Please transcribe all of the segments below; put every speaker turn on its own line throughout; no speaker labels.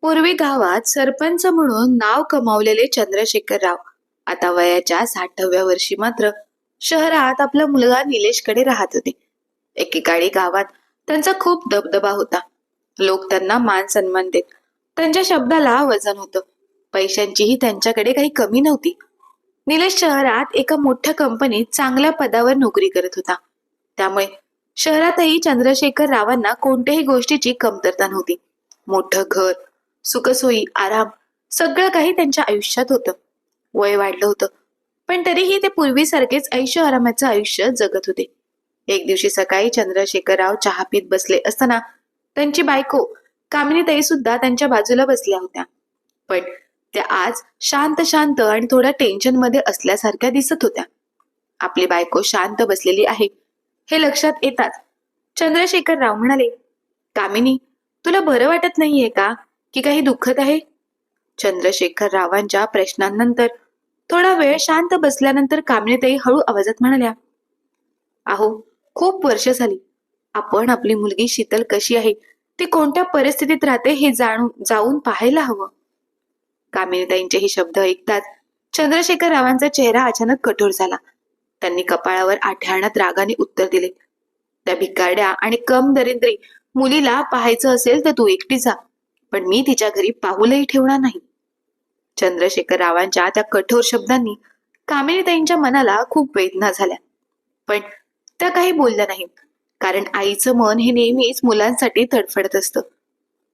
पूर्वी गावात सरपंच म्हणून नाव कमावलेले चंद्रशेखर राव आता वयाच्या 60व्या वर्षी मात्र शहरात आपला मुलगा निलेशकडे राहत होते. एकेकाळी गावात त्यांचा खूप दबदबा होता. लोक त्यांना मान सन्मान देत. त्यांच्या शब्दाला वजन होतं. पैशांचीही त्यांच्याकडे काही कमी नव्हती. निलेश शहरात एका मोठ्या कंपनीत चांगल्या पदावर नोकरी करत होता. त्यामुळे शहरातही चंद्रशेखर रावांना कोणत्याही गोष्टीची कमतरता नव्हती. मोठं घर, सुखसोयी, आराम सगळं काही त्यांच्या आयुष्यात होतं. वय वाढलं होतं, पण तरीही ते पूर्वीसारखेच ऐशो आरामाचं आयुष्य जगत होते. एक दिवशी सकाळी चंद्रशेखरराव चहा पीत बसले असताना त्यांची बायको कामिनीताई सुद्धा त्यांच्या बाजूला बसल्या होत्या. पण त्या आज शांत शांत आणि थोड्या टेन्शन मध्ये असल्यासारख्या दिसत होत्या. आपली बायको शांत बसलेली आहे हे लक्षात येताच चंद्रशेखरराव म्हणाले, कामिनी, तुला बरं वाटत नाहीये का, की काही दुखत आहे? चंद्रशेखर रावांच्या प्रश्नांनंतर थोडा वेळ शांत बसल्यानंतर कामिनीताई हळू आवाजात म्हणाल्या, अहो, खूप वर्ष झाली. आपण आपली मुलगी शीतल कशी आहे, ती कोणत्या परिस्थितीत राहते हे जाऊन पाहायला हवं. कामिनीताईंचे हे शब्द ऐकताच चंद्रशेखर रावांचा चेहरा अचानक कठोर झाला. त्यांनी कपाळावर आठ्याळण्यात रागाने उत्तर दिले, त्या भिकारड्या आणि कम दरिद्री मुलीला पाहायचं असेल तर तू एकटी जा, पण मी तिच्या घरी पाऊलही ठेवणार नाही. चंद्रशेखर रावांच्या त्या कठोर शब्दांनी कामिनीताईंच्या मनाला खूप वेदना झाल्या. पण त्या काही बोलल्या नाहीत, कारण आईचं मन हे नेहमीच मुलांसाठी तडफडत असतं.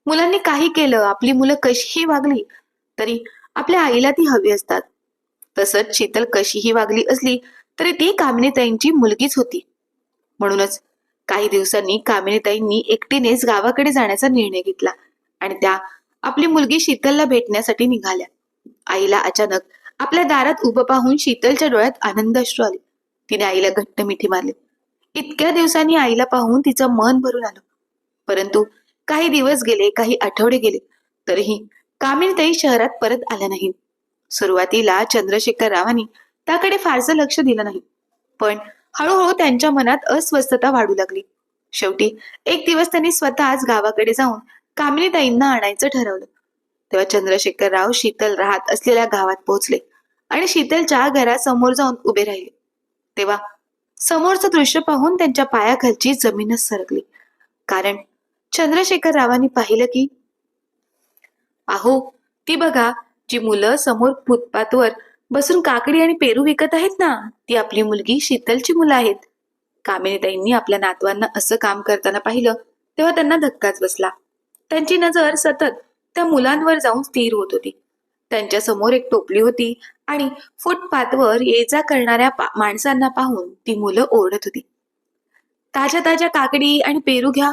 मुलांनी काही केलं, आपली मुलं कशीही वागली तरी आपल्या आईला ती हवी असतात. तसंच शीतल कशीही वागली असली तरी ती कामिनीताईंची मुलगीच होती. म्हणूनच काही दिवसांनी कामिनीताईंनी एकटीनेच गावाकडे जाण्याचा निर्णय घेतला आणि त्या आपली मुलगी शीतलला भेटण्यासाठी निघाल्या. आईला अचानक आपल्या दारात उभं पाहून शीतलच्या डोळ्यात आनंदाश्रू आले. तिने आईला घट्ट मिठी मारली. इतक्या दिवसांनी आईला पाहून तिचं मन भरून आलं. परंतु काही दिवस गेले, काही आठवडे गेले, तरीही कामिनीताई शहरात परत आल्या नाहीत. सुरुवातीला चंद्रशेखररावांनी त्याकडे फारसं लक्ष दिलं नाही, पण हळूहळू त्यांच्या मनात अस्वस्थता वाढू लागली. शेवटी एक दिवस त्यांनी स्वतःच गावाकडे जाऊन कामिनीताईंना आणायचं ठरवलं. तेव्हा चंद्रशेखरराव शीतल राहत असलेल्या गावात पोहोचले आणि शीतलच्या घरासमोर जाऊन उभे राहिले. तेव्हा समोरचं दृश्य पाहून त्यांच्या पायाखालची जमीनच सरकली, कारण चंद्रशेखररावांनी पाहिलं की, अहो, ती बघा, जी मुलं समोर फुटपाथवर बसून काकडी आणि पेरू विकत आहेत ना, ती आपली मुलगी शीतलची मुलं आहेत. कामिनीताईंनी आपल्या नातवांना असं काम करताना पाहिलं तेव्हा त्यांना धक्काच बसला. त्यांची नजर सतत त्या मुलांवर जाऊन स्थिर होत होती. त्यांच्या समोर एक टोपली होती आणि फुटपाथवर ये जा करणाऱ्या माणसांना पाहून ती मुलं ओरडत होती, ताज्या ताज्या काकडी आणि पेरू घ्या.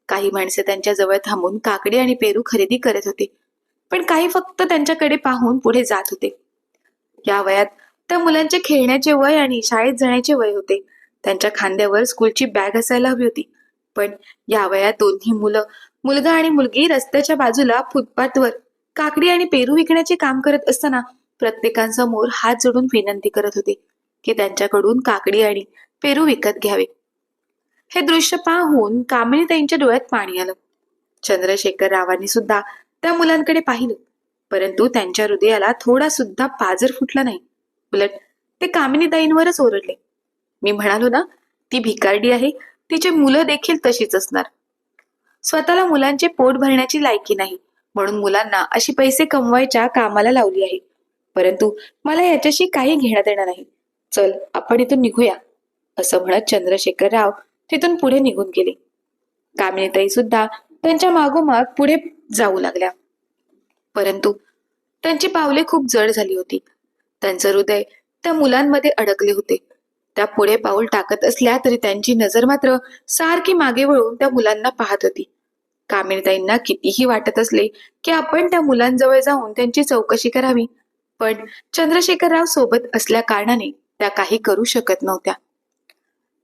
काही माणसे त्यांच्या जवळ थांबून काकडी आणि पेरू खरेदी करत होते, पण काही फक्त त्यांच्याकडे पाहून पुढे जात होते. या वयात त्या मुलांचे खेळण्याचे वय आणि शाळेत जाण्याचे वय होते. त्यांच्या खांद्यावर स्कूलची बॅग असायला हवी होती. पण या वयात दोन्ही मुलं, मुलगा आणि मुलगी, रस्त्याच्या बाजूला फुटपाथवर काकडी आणि पेरू विकण्याचे काम करत असताना प्रत्येकांसमोर हात जोडून विनंती करत होते की त्यांच्याकडून काकडी आणि पेरू विकत घ्यावे. हे दृश्य पाहून कामिनीताईंच्या डोळ्यात पाणी आलं. चंद्रशेखररावांनी सुद्धा त्या मुलांकडे पाहिलं, परंतु त्यांच्या हृदयाला थोडा सुद्धा पाजर फुटला नाही. उलट ते कामिनीताईंवरच ओरडले, मी म्हणालो ना, ती भिकारडी आहे, तिचे मुलं देखील तशीच असणार. स्वतःला मुलांचे पोट भरण्याची लायकी नाही, म्हणून मुलांना अशी पैसे कमवायच्या कामाला लावली आहे. परंतु मला याच्याशी काही घेण्यात येणार नाही. चल, आपण इथून निघूया. असं म्हणत चंद्रशेखरराव तिथून पुढे निघून गेले. कामिनीताई सुद्धा त्यांच्या मागोमाग पुढे जाऊ लागल्या. परंतु त्यांची पावले खूप जड झाली होती. त्यांचं हृदय त्या मुलांमध्ये अडकले होते. त्या पुढे पाऊल टाकत असल्या तरी त्यांची नजर मात्र सारखी मागे वळून त्या मुलांना पाहत होती. कामिनीताईंना कितीही वाटत असले की आपण त्या मुलांजवळ जाऊन त्यांची चौकशी करावी, पण चंद्रशेखरराव सोबत असल्या कारणाने त्या काही करू शकत नव्हत्या.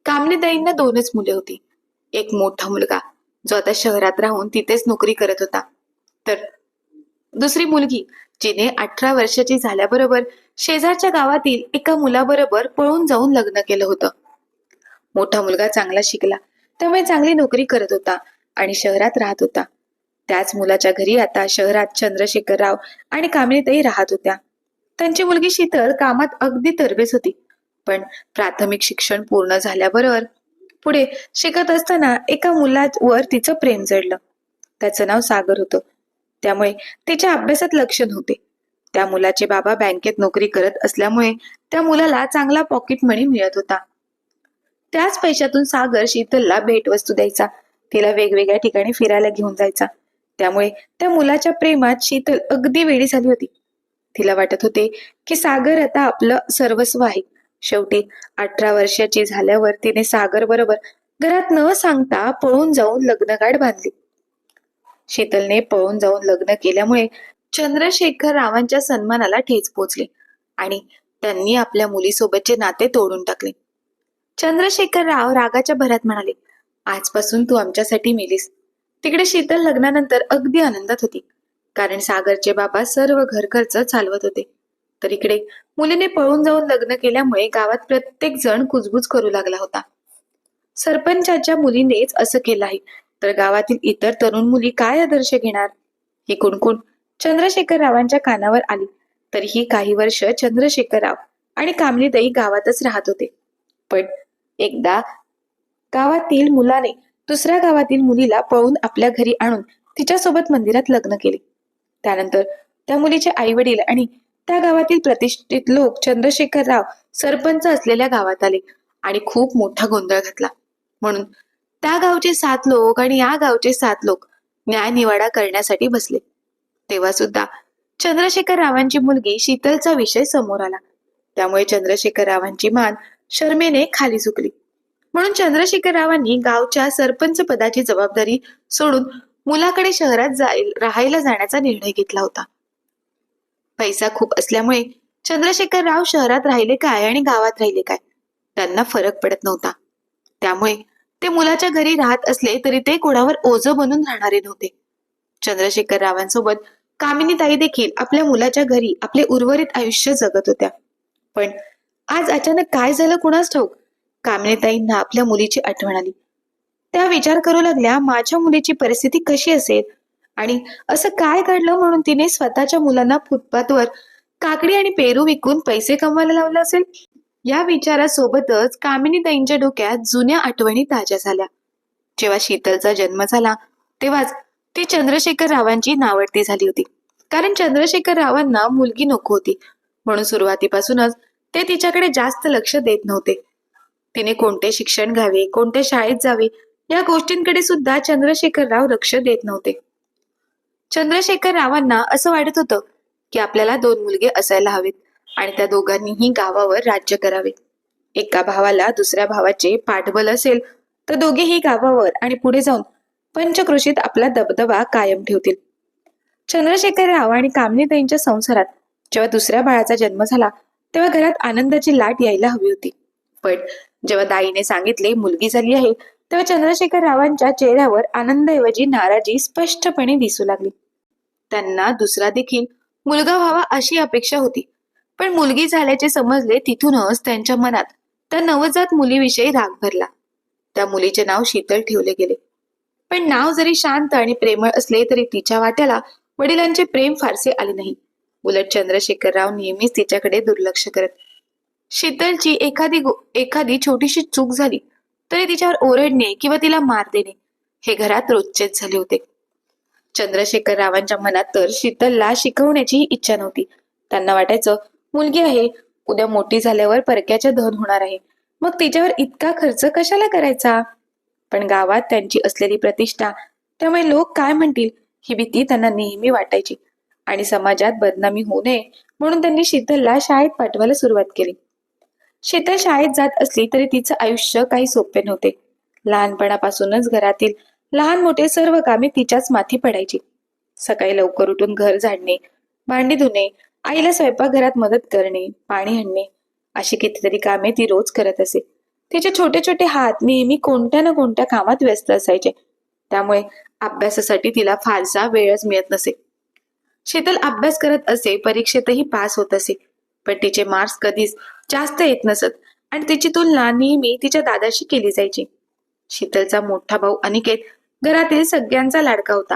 कामिनीताईंना दोनच मुले होती. एक मोठा मुलगा जो आता शहरात राहून तिथेच नोकरी करत होता, तर दुसरी मुलगी जिने 18 वर्षाची झाल्याबरोबर शेजारच्या गावातील एका मुलाबरोबर पळून जाऊन लग्न केलं होतं. मोठा मुलगा चांगला शिकला, त्यामुळे चांगली नोकरी करत होता आणि शहरात राहत होता. त्याच मुलाच्या घरी आता शहरात चंद्रशेखरराव आणि कामिनीताई राहत होत्या. त्यांची मुलगी शीतल कामात अगदी तरबेज होती, पण प्राथमिक शिक्षण पूर्ण झाल्याबरोबर पुढे शिकत असताना एका मुलावर तिचं प्रेम जडलं. त्याचं नाव सागर होतं. त्यामुळे तिच्या अभ्यासात लक्ष नव्हते. त्या मुलाचे बाबा बँकेत नोकरी करत असल्यामुळे त्या मुलाला चांगला पॉकेट मनी मिळत होता. त्याच पैशातून सागर शीतलला भेटवस्तू द्यायचा, तिला वेगवेगळ्या ठिकाणी फिरायला घेऊन जायचा. त्यामुळे त्या मुलाच्या प्रेमात शीतल अगदी वेडी झाली होती. तिला वाटत होते की सागर आता आपलं सर्वस्व आहे. शेवटी 18 वर्षाची झाल्यावर तिने सागर बरोबर घरात न सांगता पळून जाऊन लग्नगाठ बांधली. शीतलने पळून जाऊन लग्न केल्यामुळे चंद्रशेखर रावांच्या सन्मानाला ठेच पोचले आणि त्यांनी आपल्या मुलीसोबतचे नाते तोडून टाकले. चंद्रशेखर राव रागाच्या भरात म्हणाले, आजपासून तू आमच्यासाठी मेलीस. तिकडे शीतल लग्नानंतर अगदी आनंदात होती, कारण सागरचे बाबा सर्व घर खर्च चालवत होते. तर इकडे मुलीने पळून जाऊन लग्न केल्यामुळे गावात प्रत्येक जण कुजबुज करू लागला होता. सरपंचाच्या मुलीनेच असं केलं आहे, तर गावातील इतर तरुण मुली काय आदर्श घेणार? ही कुणकुण चंद्रशेखर रावांच्या कानावर आली. तरीही काही वर्ष चंद्रशेखर राव आणि कामिनीताई गावातच राहत होते. पण एकदा गावातील मुलाने दुसऱ्या गावातील मुलीला पळून आपल्या घरी आणून तिच्यासोबत मंदिरात लग्न केले. त्यानंतर त्या मुलीचे आई वडील आणि त्या गावातील प्रतिष्ठित लोक चंद्रशेखर राव सरपंच असलेल्या गावात आले आणि खूप मोठा गोंधळ घातला. म्हणून त्या गावचे 7 लोक आणि या गावचे 7 लोक न्यायनिवाडा करण्यासाठी बसले. तेव्हा सुद्धा चंद्रशेखर रावांची मुलगी शीतलचा विषय समोर आला. त्यामुळे चंद्रशेखर रावांची मान शर्मेने खाली झुकली. म्हणून चंद्रशेखर रावांनी गावच्या सरपंच पदाची जबाबदारी सोडून मुलाकडे शहरात राहायला जाण्याचा निर्णय घेतला होता. पैसा खूप असल्यामुळे चंद्रशेखर राव शहरात राहिले काय आणि गावात राहिले काय त्यांना फरक पडत नव्हता. त्यामुळे ते मुलाच्या घरी राहत असले तरी ते कोणावर ओझं बनून राहणारे नव्हते. चंद्रशेखर रावांसोबत कामिनीताई देखील आपल्या मुलाच्या घरी आपले उर्वरित आयुष्य जगत होत्या. पण आज अचानक काय झालं कुणास ठाऊक, कामिनीताईंना आपल्या मुलीची आठवण आली. त्या विचार करू लागल्या, माझ्या मुलीची परिस्थिती कशी असेल आणि असं काय घडलं म्हणून तिने स्वतःच्या मुलांना फुटपाथवर काकडी आणि पेरू विकून पैसे कमवायला लावले असेल. या विचारासोबतच कामिनीताईंच्या डोक्यात जुन्या आठवणी ताज्या झाल्या. जेव्हा शीतलचा जन्म झाला तेव्हाच ती चंद्रशेखर रावांची नावडती झाली होती, कारण चंद्रशेखर रावांना मुलगी नको होती. म्हणून सुरुवातीपासूनच ते तिच्याकडे जास्त लक्ष देत नव्हते. तिने कोणते शिक्षण घ्यावे, कोणत्या शाळेत जावे या गोष्टींकडे सुद्धा चंद्रशेखर राव लक्ष देत नव्हते. चंद्रशेखर रावांना असं वाटत होतं की आपल्याला 2 मुलगे असायला हवेत आणि त्या दोघांनीही गावावर राज्य करावे. एका भावाला दुसऱ्या भावाचे पाठबळ असेल तर दोघेही गावावर आणि पुढे जाऊन पंचक्रोशीत आपला दबदबा कायम ठेवतील. चंद्रशेखर राव आणि कामिनीताईंच्या संसारात जेव्हा दुसऱ्या बाळाचा जन्म झाला तेव्हा घरात आनंदाची लाट यायला हवी होती. पण जेव्हा दाईने सांगितले मुलगी झाली आहे तेव्हा चंद्रशेखर रावांच्या चेहऱ्यावर आनंदाऐवजी नाराजी स्पष्टपणे दिसू लागली. त्यांना दुसरा देखील मुलगा व्हावा अशी अपेक्षा होती, पण मुलगी झाल्याचे समजले तिथूनच त्यांच्या मनात त्या नवजात मुलीविषयी राग भरला. त्या मुलीचे नाव शीतल ठेवले गेले. पण नाव जरी शांत आणि प्रेमळ असले तरी तिच्या वाट्याला वडिलांचे प्रेम फारसे आले नाही. उलट चंद्रशेखर राव नेहमीच तिच्याकडे दुर्लक्ष करत. शीतलची एखादी छोटीशी चूक झाली तरी तिच्यावर ओरडणे किंवा तिला मार देणे हे घरात रोजचेच झाले होते. चंद्रशेखर रावांच्या मनात तर शीतलला शिकवण्याची इच्छा नव्हती. त्यांना वाटायचं मुलगी आहे, उद्या मोठी झाल्यावर परक्याच्या धन होणार आहे, मग तिच्यावर इतका खर्च कशाला करायचा. पण गावात त्यांची असलेली प्रतिष्ठा, त्यामुळे लोक काय म्हणतील ही भीती त्यांना नेहमी वाटायची आणि समाजात बदनामी होऊ नये म्हणून त्यांनी शीतलला शाळेत पाठवायला सुरुवात केली. शीतल शाळेत जात असली तरी तिचं आयुष्य काही सोपे नव्हते. लहानपणापासूनच घरातील लहान मोठे सर्व कामे तिच्याच माथी पडायची. सकाळी लवकर उठून घर झाडणे, भांडी धुणे, आईला स्वयंपाकघरात मदत करणे, पाणी आणणे अशी कितीतरी कामे ती रोज करत असे. तिचे छोटे छोटे हात नेहमी कोणत्या ना कोणत्या कामात व्यस्त असायचे. त्यामुळे अभ्यासासाठी तिला फारसा वेळच मिळत नसे. शीतल अभ्यास करत असे, परीक्षेतही पास होत असे, पण तिचे मार्क्स कधीच जास्त येत नसत आणि तिची तुलना नेहमी तिच्या दादाशी केली जायची. शीतलचा मोठा भाऊ अनिकेत घरातील सगळ्यांचा लाडका होता.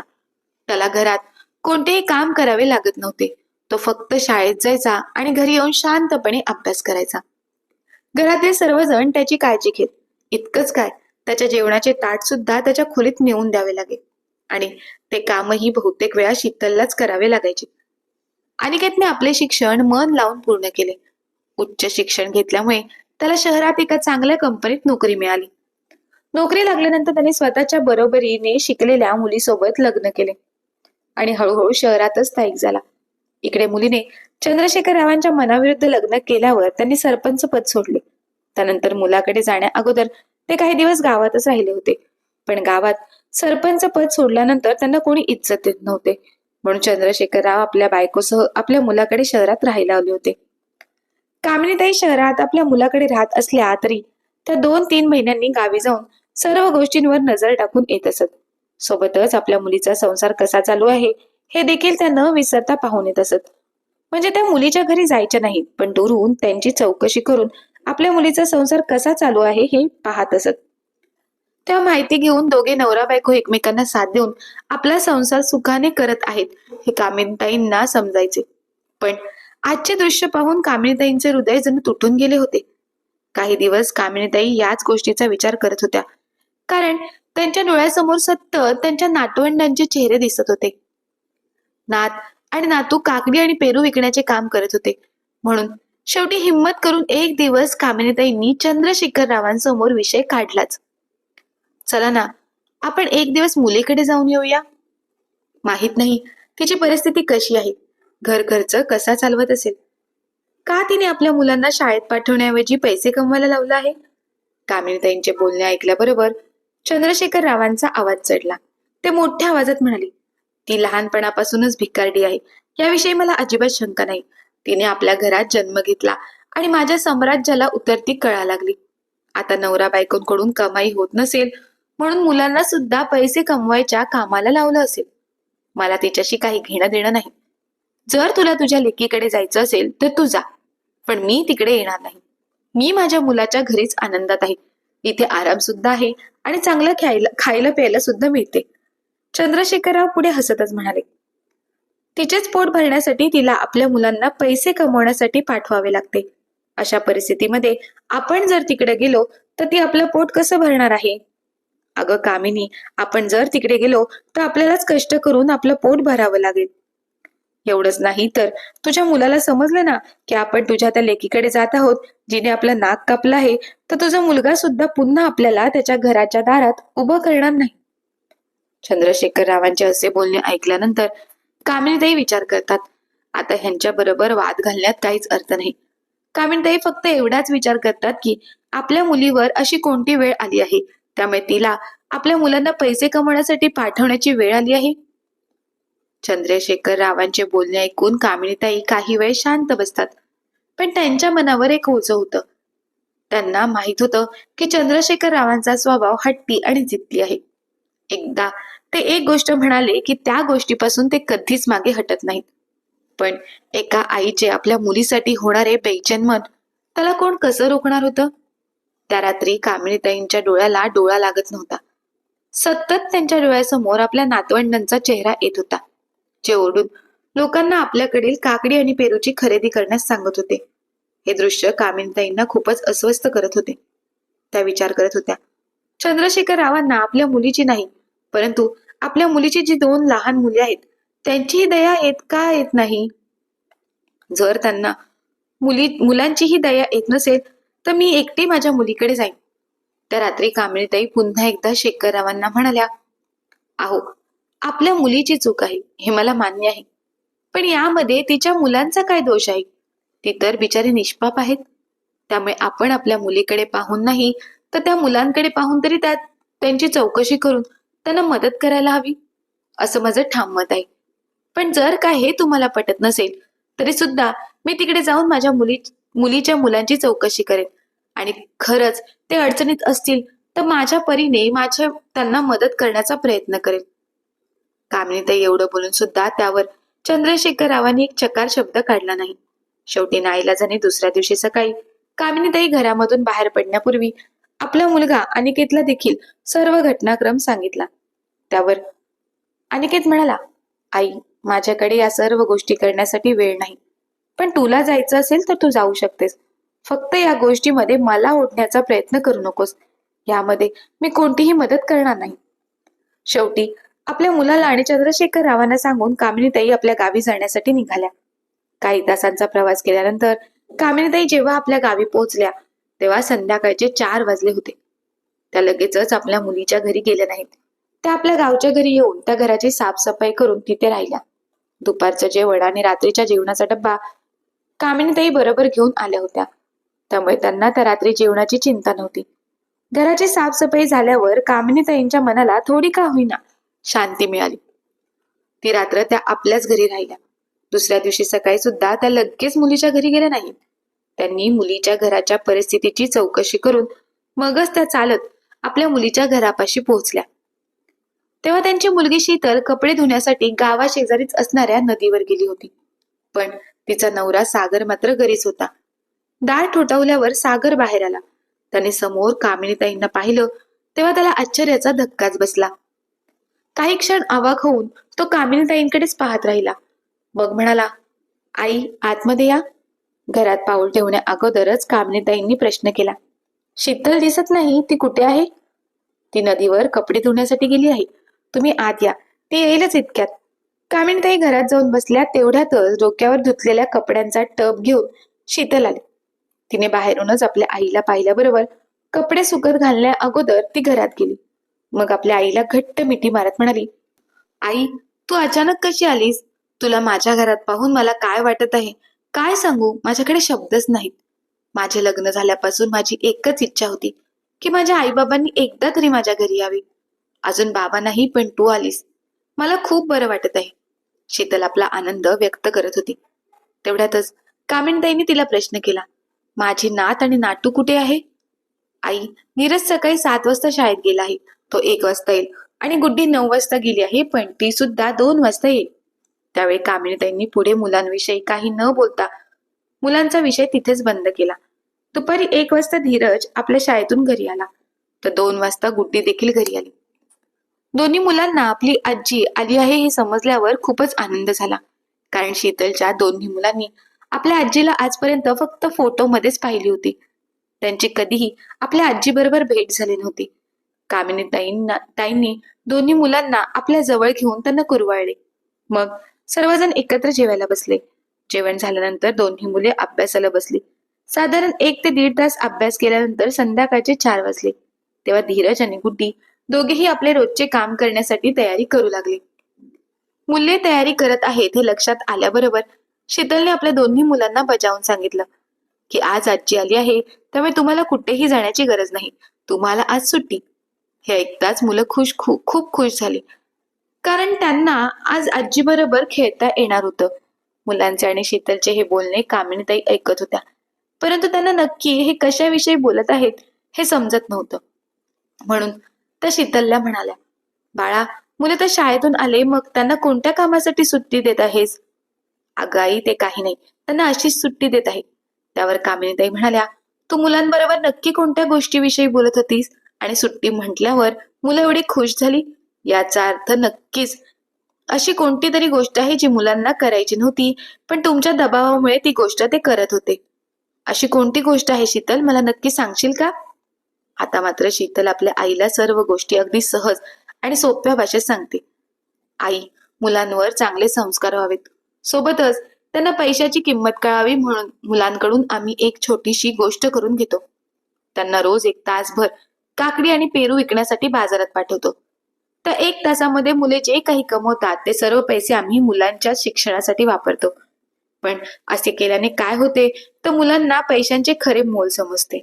त्याला घरात कोणतेही काम करावे लागत नव्हते. तो फक्त शाळेत जायचा आणि घरी येऊन शांतपणे अभ्यास करायचा. घरातले सर्वजण त्याची काळजी घेत. इतकंच काय, त्याच्या जेवणाचे ताट सुद्धा त्याच्या खोलीत नेऊन द्यावे लागे आणि ते कामही बहुतेक वेळा शीतललाच करावे लागायचे. अनिकेतने आपले शिक्षण मन लावून पूर्ण केले. उच्च शिक्षण घेतल्यामुळे त्याला शहरात एका चांगल्या कंपनीत नोकरी मिळाली. नोकरी लागल्यानंतर त्याने स्वतःच्या बरोबरीने शिकलेल्या मुलीसोबत लग्न केले आणि हळूहळू शहरातच स्थायिक झाला. इकडे मुलीने चंद्रशेखर रावांच्या मनाविरुद्ध लग्न केल्यावर त्यांनी सरपंच पद सोडले. त्यानंतर मुलाकडे जाण्या अगोदर ते काही दिवस गावातच राहिले होते. पण गावात सरपंच पद सोडल्यानंतर त्यांना कोणी इज्जत देत नव्हते. म्हणून चंद्रशेखर राव आपल्या बायकोसह आपल्या मुलाकडे शहरात राहायला आले होते. कामिनीताई शहरात आपल्या मुलाकडे राहत असल्या तरी त्या 2-3 महिन्यांनी गावी जाऊन सर्व गोष्टींवर नजर टाकून येत असत. सोबतच आपल्या मुलीचा संसार कसा चालू आहे हे देखील त्या न विसरता पाहून येत असत. म्हणजे त्या मुलीच्या घरी जायच्या नाहीत, पण दुरून त्यांची चौकशी करून आपल्या मुलीचा संसार कसा चालू आहे हे पाहत असत. त्या माहिती घेऊन दोघे नवरा बायको एकमेकांना साथ देऊन आपला संसार सुखाने करत आहेत हे कामिनीताईंना समजायचे. पण आजचे दृश्य पाहून कामिनीताईंचे हृदय जणू तुटून गेले होते. काही दिवस कामिनीताई याच गोष्टीचा विचार करत होत्या, कारण त्यांच्या डोळ्यासमोर सतत त्यांच्या नातवंडांचे चेहरे दिसत होते. नात आणि नातू काकडी आणि पेरू विकण्याचे काम करत होते. म्हणून शेवटी हिंमत करून एक दिवस कामिनीताईंनी चंद्रशेखर रावांसमोर विषय काढलाच. चला ना, आपण एक दिवस मुलीकडे जाऊन येऊया. माहित नाही तिची परिस्थिती कशी आहे, घर खर्च कसा चालवत असेल, का तिने आपल्या मुलांना शाळेत पाठवण्याऐवजी पैसे कमवायला लावलं आहे. कामिनीताईंचे बोलणे ऐकल्याबरोबर चंद्रशेखर रावांचा आवाज चढला. ते मोठ्या आवाजात म्हणाले, ती लहानपणापासूनच भिकारडी आहे, याविषयी मला अजिबात शंका नाही. तिने आपल्या घरात जन्म घेतला आणि माझ्या साम्राज्याला उतरती कळा लागली. आता नवरा बायकोंकडून कमाई होत नसेल म्हणून मुलांना सुद्धा पैसे कमवायच्या कामाला लावलं असेल. मला तिच्याशी काही घेणं देणं नाही. जर तुला तुझ्या लेकीकडे जायचं असेल तर तू जा, पण मी तिकडे येणार नाही. मी माझ्या मुलाच्या घरीच आनंदात आहे. इथे आराम सुद्धा आहे आणि चांगलं खायला प्यायला सुद्धा मिळते. चंद्रशेखरराव पुढे हसतच म्हणाले, तिचेच पोट भरण्यासाठी तिला आपल्या मुलांना पैसे कमवण्यासाठी पाठवावे लागते. अशा परिस्थितीमध्ये आपण जर तिकडे गेलो तर ती आपलं पोट कसं भरणार आहे. अगं कामिनी, आपण जर तिकडे गेलो तर आपल्यालाच कष्ट करून आपलं पोट भरावं लागेल. एवढंच नाही तर तुझ्या मुलाला समजलं ना की आपण तुझ्या त्या लेकीकडे जात आहोत जिने आपलं नाक कापलं आहे, तर तुझा मुलगा सुद्धा पुन्हा आपल्याला त्याच्या घराच्या दारात उभं करणार नाही. चंद्रशेखर रावांचे असे बोलणे ऐकल्यानंतर कामिनीताई विचार करतात, आता ह्यांच्या बरोबर वाद घालण्यात काहीच अर्थ नाही. कामिनीताई फक्त एवढाच विचार करतात की आपल्या मुलीवर अशी कोणती वेळ आली आहे, त्यामुळे तिला आपल्या मुलांना पैसे कमवण्यासाठी पाठवण्याची वेळ आली आहे. चंद्रशेखर रावांचे बोलणे ऐकून कामिनीताई काही वेळ शांत बसतात. पण त्यांच्या मनावर एक ओझं होतं. त्यांना माहित होतं की चंद्रशेखर रावांचा स्वभाव हट्टी आणि जिद्दी आहे. एकदा ते एक गोष्ट म्हणाले की त्या गोष्टीपासून ते कधीच मागे हटत नाहीत. पण एका आईचे आपल्या मुलीसाठी होणारे बेचैन मन त्याला कोण कसं रोखणार होतं. त्या रात्री कामिनीताईंच्या डोळ्याला डोळा लागत नव्हता. सतत त्यांच्या डोळ्यासमोर आपल्या नातवंडांचा चेहरा येत होता, जे ओरडून लोकांना आपल्याकडील काकडी आणि पेरूची खरेदी करण्यास सांगत होते. हे दृश्य कामिनीताईंना खूपच अस्वस्थ करत होते. त्या विचार करत होत्या, चंद्रशेखर रावांना आपल्या मुलीची नाही, परंतु आपल्या मुलीची जी 2 लहान मुले आहेत त्यांचीही दया येत का येत नाही. जर त्यांना मुलांचीही दया येत नसेल तर मी एकटी माझ्या मुलीकडे जाईन. त्या रात्री कामिनीताई पुन्हा एकदा शेखररावांना म्हणाल्या, अहो, आपल्या मुलीची चूक आहे हे मला मान्य आहे, पण यामध्ये तिच्या मुलांचा काय दोष आहे. ती तर बिचारी निष्पाप आहेत. त्यामुळे आपण आपल्या मुलीकडे पाहून नाही तर त्या मुलांकडे पाहून तरी त्यांची चौकशी करून त्यांना मदत करायला हवी, असं माझं ठाम मत आहे. पण जर काय हे तुम्हाला पटत नसेल तरी सुद्धा मी तिकडे जाऊन माझ्या मुलीच्या मुलांची चौकशी करेन आणि खरंच ते अडचणीत असतील तर माझ्या परीने त्यांना मदत करण्याचा प्रयत्न करेन. कामिनीताई एवढं बोलून सुद्धा त्यावर चंद्रशेखर रावांनी एक चकार शब्द काढला नाही. शेवटी नाईलाजाने दुसऱ्या दिवशी सकाळी कामिनीताई घरामधून बाहेर पडण्यापूर्वी आपला मुलगा अनिकेतला देखील सर्व घटनाक्रम सांगितला. त्यावर अनिकेत म्हणाला, आई, माझ्याकडे या सर्व गोष्टी करण्यासाठी वेळ नाही. पण तुला जायचं असेल तर तू जाऊ शकतेस. फक्त या गोष्टीमध्ये मला ओढण्याचा प्रयत्न करू नकोस. यामध्ये मी कोणतीही मदत करणार नाही. शेवटी आपल्या मुलाला आणि चंद्रशेखर रावांना सांगून कामिनीताई आपल्या गावी जाण्यासाठी निघाल्या. काही तासांचा प्रवास केल्यानंतर कामिनीताई जेव्हा आपल्या गावी पोहोचल्या तेव्हा संध्याकाळचे 4 वाजले होते. त्या लगेचच आपल्या मुलीच्या घरी गेल्या नाहीत. त्या आपल्या गावच्या घरी येऊन त्या घराची साफसफाई करून तिथे राहिल्या. दुपारचं जेवण आणि रात्रीच्या जेवणाचा डब्बा कामिनीताई बरोबर घेऊन आल्या होत्या. त्यामुळे त्यांना त्या रात्री जेवणाची चिंता नव्हती. घराची साफसफाई झाल्यावर कामिनीताईंच्या मनाला थोडी का होईना शांती मिळाली. ती रात्र त्या आपल्याच घरी राहिल्या. दुसऱ्या दिवशी सकाळी सुद्धा त्या लगेच मुलीच्या घरी गेल्या नाहीत. त्यांनी मुलीच्या घराच्या परिस्थितीची चौकशी करून मगच त्या चालत आपल्या मुलीच्या घरापाशी पोहोचल्या. तेव्हा त्यांची मुलगी शीतल कपडे धुण्यासाठी गावाशेजारीच असणाऱ्या नदीवर गेली होती. पण तिचा नवरा सागर मात्र घरीच होता. दार ठोठावल्यावर सागर बाहेर आला. त्याने समोर कामिनीताईंना पाहिलं तेव्हा त्याला आश्चर्याचा धक्काच बसला. काही क्षण अवाक होऊन तो कामिनीताईंकडेच पाहत राहिला. मग म्हणाला, आई, आतमध्ये या. घरात पाऊल ठेवण्या अगोदरच कामिनीताईंनी प्रश्न केला, शीतल दिसत नाही, ती कुठे आहे? ती नदीवर कपडे धुण्यासाठी गेली आहे. तुम्ही आत या, ती येईलच इतक्यात. कामिनीताई घरात जाऊन बसल्या तेवढ्यातच डोक्यावर धुतलेल्या कपड्यांचा टब घेऊन शीतल आली. तिने बाहेरूनच आपल्या आईला पाहिल्याबरोबर कपडे सुकत घालण्या अगोदर ती घरात गेली. मग आपल्या आईला घट्ट मिठी मारत म्हणाली, आई, तू अचानक कशी आलीस? तुला माझ्या घरात पाहून मला काय वाटत आहे काय सांगू, माझ्याकडे शब्दच नाहीत. माझे लग्न झाल्यापासून माझी एकच इच्छा होती की माझ्या आईबाबांनी एकदा तरी माझ्या घरी यावे. अजून बाबा नाही, पण तू आलीस. मला खूप बरं वाटत आहे. शीतल आपला आनंद व्यक्त करत होती. तेवढ्यातच कामिनीताईंनी तिला प्रश्न केला, माझी नात आणि नातू कुठे आहे? आई, नीरज सकाळी 7 वाजता शाळेत गेला आहे. तो 1 वाजता येईल आणि गुड्डी 9 वाजता गेली आहे, पण ती सुद्धा 2 वाजता येईल. त्यावेळी कामिनीताईंनी पुढे मुलांविषयी काही न बोलता मुलांचा विषय तिथेच बंद केला. दुपारी 1 वाजता धीरज आपल्या शाळेतून घरी आला, तर 2 वाजता गुड्डी देखील घरी आली. दोन्ही मुलांना आपली आजी आली आहे हे समजल्यावर खूपच आनंद झाला. कारण शीतलच्या दोन्ही मुलांनी आपल्या आजीला आजपर्यंत फक्त फोटोमध्येच पाहिली होती. त्यांची कधीही आपल्या आजी बरोबर भेट झाली नव्हती. ताईंनी दोन्ही मुलांना आपल्या जवळ घेऊन त्यांना कुरवाळले. मग सर्वजण एकत्र जेवायला बसले. जेवण झाल्यानंतर दोन्ही मुले अभ्यासाला बसली. साधारण 1 ते 1.5 तास अभ्यास केल्यानंतर संध्याकाळचे 4 वाजले. तेव्हा धीरज आणि गुड्डी दोघेही आपले रोजचे काम करण्यासाठी तयारी करू लागले. मुले तयारी करत आहेत हे लक्षात आल्याबरोबर शीतलने आपल्या दोन्ही मुलांना बजावून सांगितलं की आज आजी आली आहे, त्यामुळे तुम्हाला कुठेही जाण्याची गरज नाही. तुम्हाला आज सुट्टी. हे ऐकताच मुलं खूप खुश झाली. कारण त्यांना आज आजी बरोबर खेळता येणार होतं. मुलांचे आणि शीतलचे हे बोलणे कामिनीताई ऐकत होत्या, परंतु त्यांना नक्की हे कशाविषयी बोलत आहेत हे समजत नव्हतं. म्हणून त्या शीतलला म्हणाल्या, बाळा, मुले तर शाळेतून आले, मग त्यांना कोणत्या कामासाठी सुट्टी देत आहेस? अगं आई, ते काही नाही, त्यांना अशीच सुट्टी देत आहे. त्यावर कामिनीताई म्हणाल्या, तू मुलांबरोबर नक्की कोणत्या गोष्टीविषयी बोलत होतीस? आणि सुट्टी म्हटल्यावर मुलं एवढी खुश झाली, याचा अर्थ नक्कीच अशी कोणती तरी गोष्ट आहे जी मुलांना करायची नव्हती, पण तुमच्या दबावामुळे ती गोष्ट ते करत होते. अशी कोणती गोष्ट आहे शीतल, मला नक्की सांगशील का? आता मात्र शीतल आपल्या आईला सर्व गोष्टी अगदी सहज आणि सोप्या भाषेत सांगते. आई, मुलांवर चांगले संस्कार व्हावेत, सोबतच त्यांना पैशाची किंमत कळावी, म्हणून मुलांकडून आम्ही एक छोटीशी गोष्ट करून घेतो. त्यांना रोज 1 तासभर काकडी आणि पेरू विकण्यासाठी बाजारात पाठवतो. त्या 1 तासामध्ये मुले जे काही कमवतात ते सर्व पैसे आम्ही मुलांच्या शिक्षणासाठी वापरतो. पण असे केल्याने काय होते, तर मुलांना पैशांचे खरे मोल समजते.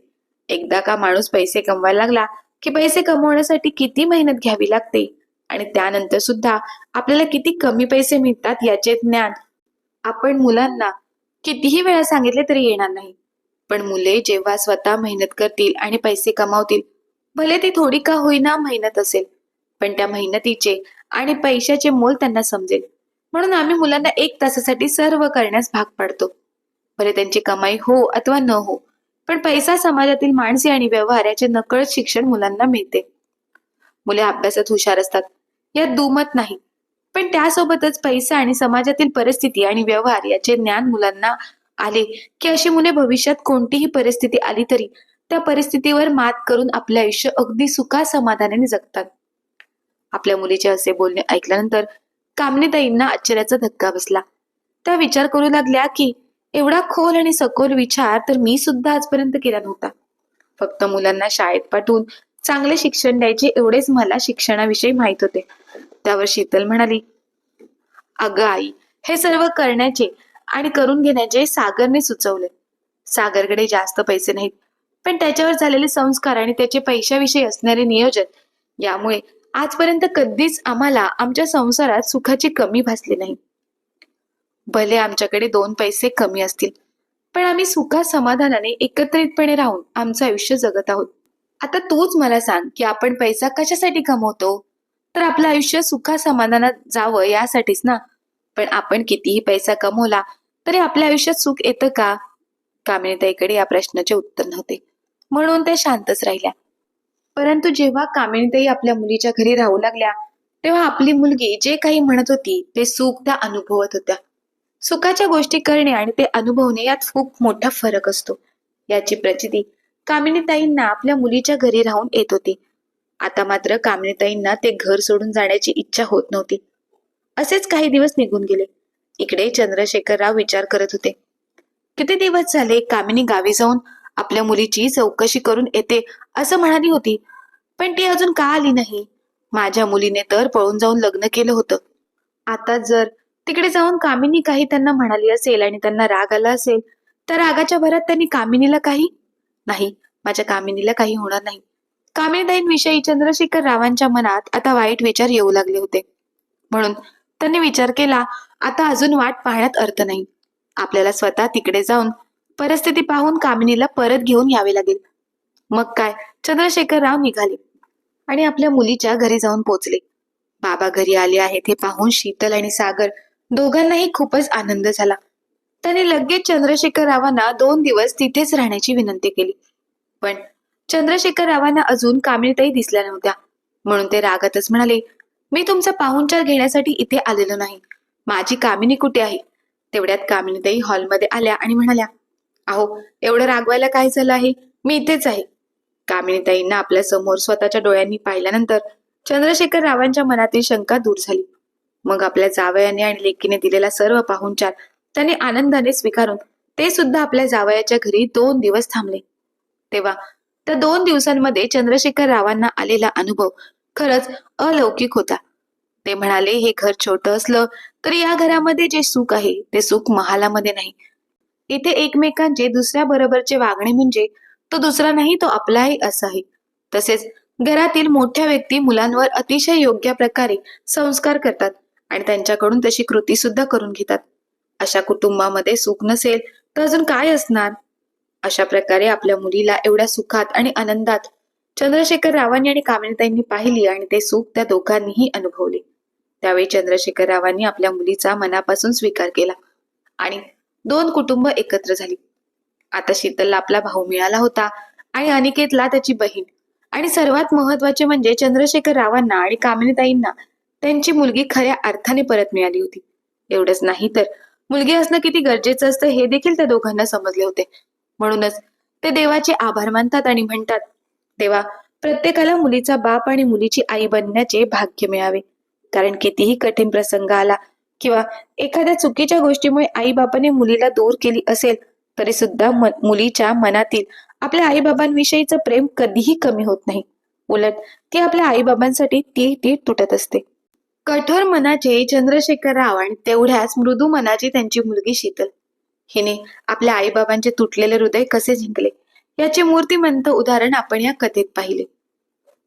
एकदा का माणूस पैसे कमवायला लागला की पैसे कमवण्यासाठी किती मेहनत घ्यावी लागते आणि त्यानंतर सुद्धा आपल्याला किती कमी पैसे मिळतात याचे ज्ञान आपण मुलांना कितीही वेळा सांगितले तरी येणार नाही. पण मुले जेव्हा स्वतः मेहनत करतील आणि पैसे कमावतील, भले ती थोडी का होईना मेहनत असेल, पण त्या मेहनतीचे आणि पैशाचे मोल त्यांना समजेल. म्हणून आम्ही मुलांना 1 तासासाठी सर्व करण्यास भाग पाडतो. भले त्यांची कमाई हो अथवा न हो, पण पैसा समाजातील माणसे आणि व्यवहार याचे नकळत शिक्षण मुलांना मिळते. मुले अभ्यासात हुशार असतात, यात दुमत नाही, पण त्यासोबतच पैसा आणि समाजातील परिस्थिती आणि व्यवहार याचे ज्ञान मुलांना आले की अशी मुले भविष्यात कोणतीही परिस्थिती आली तरी त्या परिस्थितीवर मात करून आपले आयुष्य अगदी सुखा समाधानाने जगतात. आपल्या मुलीचे असे बोलणे ऐकल्यानंतर कामनीताईंना आश्चर्याचा धक्का बसला. त्या विचार करू लागल्या की एवढा खोल आणि सखोल विचार तर मी सुद्धा आजपर्यंत केला नव्हता. फक्त मुलांना शाळेत पाठवून चांगले शिक्षण द्यायचे एवढेच मला शिक्षणाविषयी माहित होते. त्यावर शीतल म्हणाली, अगं आई, हे सर्व करण्याचे आणि करून घेण्याचे सागरने सुचवले. सागरकडे जास्त पैसे नाहीत, पण त्याच्यावर झालेले संस्कार आणि त्याचे पैशाविषयी असणारे नियोजन यामुळे आजपर्यंत कधीच आम्हाला आमच्या संसारात सुखाची कमी भासली नाही. भले आमच्याकडे 2 पैसे कमी असतील, पण आम्ही सुखा समाधानाने एकत्रितपणे राहून आमचं आयुष्य जगत आहोत. आता तूच मला सांग की आपण पैसा कशासाठी कमवतो? तर आपलं आयुष्य सुखा समाधानात जावं यासाठीच ना. पण आपण कितीही पैसा कमवला तरी आपल्या आयुष्यात सुख येतं का? कामिनीताईकडे या प्रश्नाचे उत्तर नव्हते, म्हणून त्या शांतच राहिल्या. परंतु जेव्हा कामिनीताई आपल्या मुलीच्या घरी राहू लागल्या तेव्हा आपली मुलगी जे काही म्हणत होती ते सुख त्या अनुभवत होत्या. सुखाच्या गोष्टी करणे आणि ते अनुभवणे यात खूप मोठा फरक असतो. याची प्रचिती कामिनीताईंना आपल्या मुलीच्या घरी राहून येत होती. आता मात्र कामिनीताईंना ते घर सोडून जाण्याची इच्छा होत नव्हती. असेच काही दिवस निघून गेले. इकडे चंद्रशेखरराव विचार करत होते. किती दिवस झाले कामिनी गावी जाऊन आपल्या मुलीची चौकशी करून येते असं म्हणाली होती, पण ती अजून का आली नाही? माझ्या मुलीने तर पळून जाऊन लग्न केलं होतं. आता जर तिकडे जाऊन कामिनी काही त्यांना म्हणाली असेल आणि त्यांना राग आला असेल, तर रागाच्या भरात त्यांनी कामिनीला काही नाही, माझ्या कामिनीला काही होणार नाही. कामिनीताईंविषयी चंद्रशेखर रावांच्या मनात आता वाईट विचार येऊ लागले होते. म्हणून त्यांनी विचार केला, आता अजून वाट पाहण्यात अर्थ नाही. आपल्याला स्वतः तिकडे जाऊन परिस्थिती पाहून कामिनीला परत घेऊन यावे लागेल. मग काय, चंद्रशेखर राव निघाले आणि आपल्या मुलीच्या घरी जाऊन पोहोचले. बाबा घरी आले आहेत हे पाहून शीतल आणि सागर दोघांनाही खूपच आनंद झाला. त्यांनी लगेच चंद्रशेखर रावांना 2 दिवस तिथेच राहण्याची विनंती केली. पण चंद्रशेखर रावांना अजून कामिनीताई दिसल्या नव्हत्या, म्हणून ते रागातच म्हणाले, मी तुमचा पाहुणचार घेण्यासाठी इथे आलेलो नाही. माझी कामिनी कुठे आहे? तेवढ्यात कामिनीताई हॉलमध्ये आल्या आणि म्हणाल्या, अहो, एवढं रागवायला काय झालं आहे? मी इथेच आहे. कामिनीताईंना आपल्या समोर स्वतःच्या डोळ्यांनी पाहिल्यानंतर चंद्रशेखर रावांच्या मनातील शंका दूर झाली. मग आपल्या जावयाने आणि लेकीने दिलेला सर्व पाहुणचार त्यांनी आनंदाने स्वीकारून ते सुद्धा आपल्या जावयाच्या घरी 2 दिवस थांबले. तेव्हा त्या 2 दिवसांमध्ये चंद्रशेखर रावांना आलेला अनुभव खरंच अलौकिक होता. ते म्हणाले, हे घर छोटं असलं तरी या घरामध्ये जे सुख आहे ते सुख महालामध्ये नाही. इथे एकमेकांचे दुसऱ्या बरोबरचे वागणे म्हणजे तो दुसरा नाही तो आपला आहे असं आहे. तसेच घरातील मोठ्या व्यक्ती मुलांवर अतिशय योग्य प्रकारे संस्कार करतात आणि त्यांच्याकडून तशी कृती सुद्धा करून घेतात. अशा कुटुंबामध्ये सुख नसेल तर अजून काय असणार? अशा प्रकारे आपल्या मुलीला एवढ्या सुखात आणि आनंदात चंद्रशेखर रावांनी आणि कामिनीताईंनी पाहिली आणि ते सुख त्या दोघांनीही अनुभवले. त्यावेळी चंद्रशेखर रावांनी आपल्या मुलीचा मनापासून स्वीकार केला आणि 2 कुटुंब एकत्र झाली. आता शीतलला आपला भाऊ मिळाला होता आणि अनिकेतला त्याची बहीण, आणि सर्वात महत्वाचे म्हणजे चंद्रशेखर रावांना आणि कामिनीताईंना त्यांची मुलगी खऱ्या अर्थाने परत मिळाली होती. एवढंच नाही तर मुलगी असणं किती गरजेचं असतं हे देखील त्या दोघांना समजले होते. म्हणूनच ते देवाचे आभार मानतात आणि म्हणतात, देवा, प्रत्येकाला मुलीचा बाप आणि मुलीची आई बनण्याचे भाग्य मिळावे. कारण कितीही कठीण प्रसंग आला किंवा एखाद्या चुकीच्या गोष्टीमुळे आई बापाने मुलीला दूर केली असेल तरी सुद्धा मुलीच्या मनातील आपल्या आईबाबांविषयीचं प्रेम कधीही कमी होत नाही. उलट ती आपल्या आईबाबांसाठी ती तुटत असते. कठोर मनाचे चंद्रशेखर राव आणि तेवढ्याच मृदू मनाची त्यांची मुलगी शीतल हिने आपल्या आईबाबांचे तुटलेले हृदय कसे जिंकले याचे मूर्तिमंत उदाहरण आपण या कथेत पाहिले.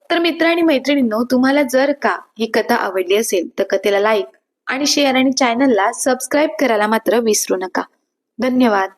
तर मित्र आणि मैत्रिणींनो, तुम्हाला जर का ही कथा आवडली असेल तर कथेला लाईक आणि शेअर आणि चॅनलला सबस्क्राईब करायला मात्र विसरू नका. धन्यवाद.